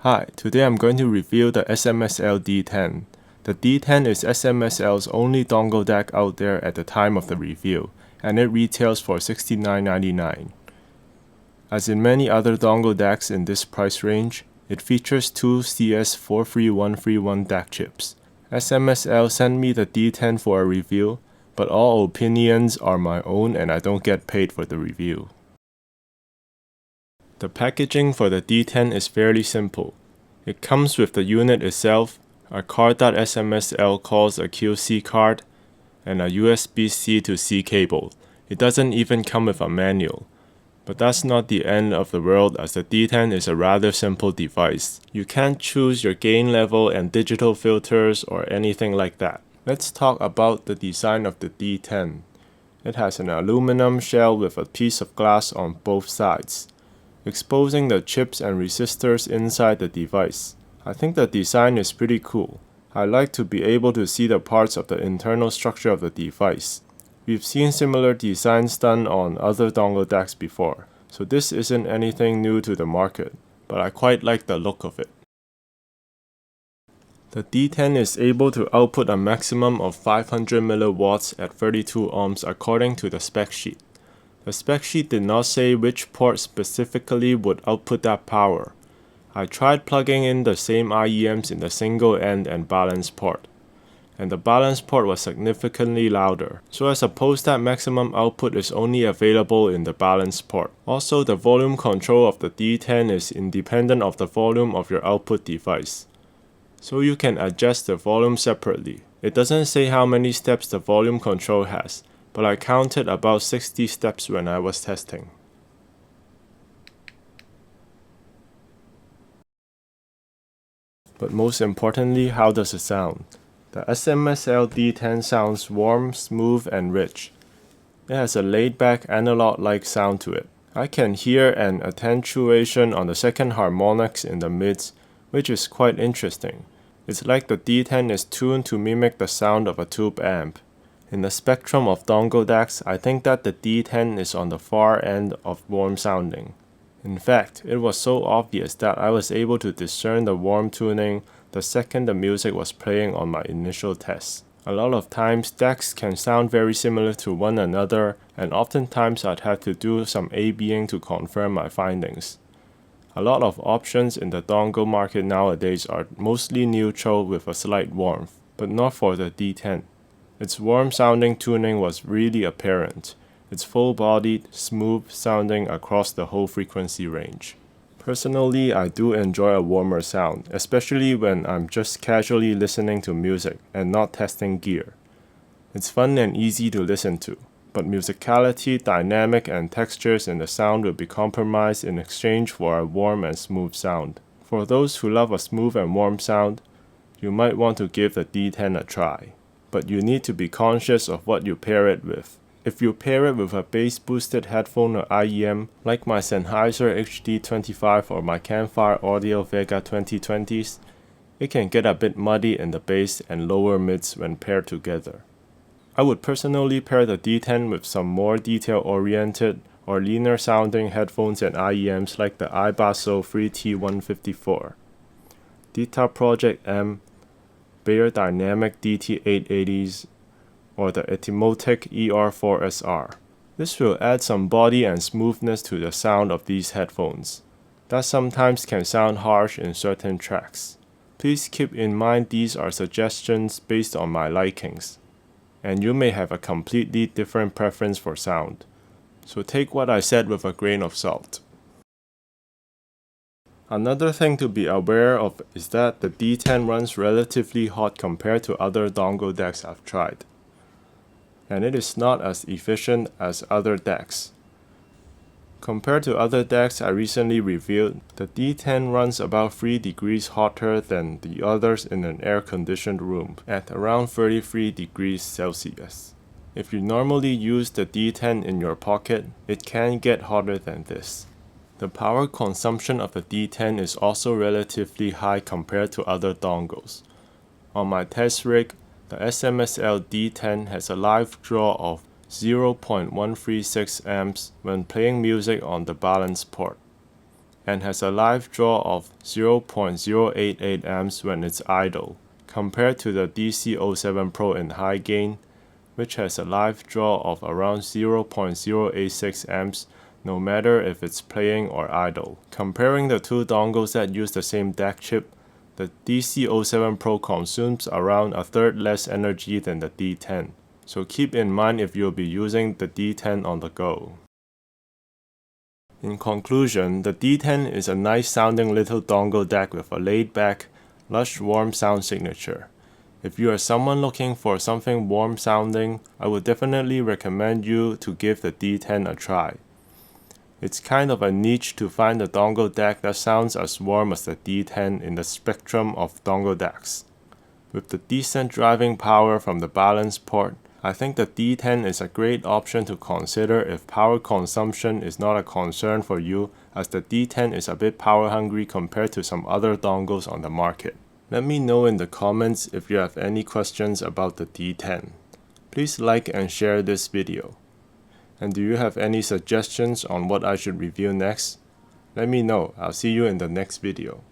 Hi, today I'm going to review the SMSL D10. The D10 is S.M.S.L's only dongle DAC out there at the time of the review, and it retails for $69.99. As in many other dongle DACs in this price range, it features two CS43131 DAC chips. S.M.S.L sent me the D10 for a review, but all opinions are my own and I don't get paid for the review. The packaging for the D10 is fairly simple. It comes with the unit itself, a card that S.M.S.L calls a QC card, and a USB-C to C cable. It doesn't even come with a manual. But that's not the end of the world, as the D10 is a rather simple device. You can't choose your gain level and digital filters or anything like that. Let's talk about the design of the D10. It has an aluminum shell with a piece of glass on both sides, exposing the chips and resistors inside the device. I think the design is pretty cool. I like to be able to see the parts of the internal structure of the device. We've seen similar designs done on other dongle DACs before, so this isn't anything new to the market, but I quite like the look of it. The D10 is able to output a maximum of 500 mW at 32 ohms according to the spec sheet. The spec sheet did not say which port specifically would output that power. I tried plugging in the same IEMs in the single end and balance port, and the balance port was significantly louder, so I suppose that maximum output is only available in the balance port. Also, the volume control of the D10 is independent of the volume of your output device, so you can adjust the volume separately. It doesn't say how many steps the volume control has, but I counted about 60 steps when I was testing. But most importantly, how does it sound? The S.M.S.L D10 sounds warm, smooth, and rich. It has a laid-back analog-like sound to it. I can hear an attenuation on the second harmonics in the mids, which is quite interesting. It's like the D10 is tuned to mimic the sound of a tube amp. In the spectrum of dongle DACs, I think that the D10 is on the far end of warm sounding. In fact, it was so obvious that I was able to discern the warm tuning the second the music was playing on my initial tests. A lot of times, DACs can sound very similar to one another, and oftentimes I'd have to do some A/Bing to confirm my findings. A lot of options in the dongle market nowadays are mostly neutral with a slight warmth, but not for the D10. Its warm-sounding tuning was really apparent. It's full-bodied, smooth sounding across the whole frequency range. Personally, I do enjoy a warmer sound, especially when I'm just casually listening to music and not testing gear. It's fun and easy to listen to, but musicality, dynamic, and textures in the sound will be compromised in exchange for a warm and smooth sound. For those who love a smooth and warm sound, you might want to give the D10 a try. But you need to be conscious of what you pair it with. If you pair it with a bass-boosted headphone or IEM, like my Sennheiser HD25 or my Campfire Audio Vega 2020s, it can get a bit muddy in the bass and lower mids when paired together. I would personally pair the D10 with some more detail-oriented or leaner-sounding headphones and IEMs like the iBasso 3T154, Dita Project M, Bayer Dynamic DT880s, or the Etymotic ER4SR. This will add some body and smoothness to the sound of these headphones that sometimes can sound harsh in certain tracks. Please keep in mind these are suggestions based on my likings, and you may have a completely different preference for sound, so take what I said with a grain of salt. Another thing to be aware of is that the D10 runs relatively hot compared to other dongle DACs I've tried, and it is not as efficient as other DACs. Compared to other DACs I recently reviewed, the D10 runs about 3 degrees hotter than the others in an air-conditioned room at around 33 degrees Celsius. If you normally use the D10 in your pocket, it can get hotter than this. The power consumption of the D10 is also relatively high compared to other dongles. On my test rig, the S.M.S.L D10 has a live draw of 0.136 amps when playing music on the balance port, and has a live draw of 0.088 amps when it's idle, compared to the DC07 Pro in high gain, which has a live draw of around 0.086 amps no matter if it's playing or idle. Comparing the two dongles that use the same DAC chip, the DC07 Pro consumes around a third less energy than the D10, so keep in mind if you'll be using the D10 on the go. In conclusion, the D10 is a nice sounding little dongle DAC with a laid back, lush warm sound signature. If you are someone looking for something warm sounding, I would definitely recommend you to give the D10 a try. It's kind of a niche to find a dongle DAC that sounds as warm as the D10 in the spectrum of dongle DACs. With the decent driving power from the balance port, I think the D10 is a great option to consider if power consumption is not a concern for you, as the D10 is a bit power hungry compared to some other dongles on the market. Let me know in the comments if you have any questions about the D10. Please like and share this video. And do you have any suggestions on what I should review next? Let me know. I'll see you in the next video.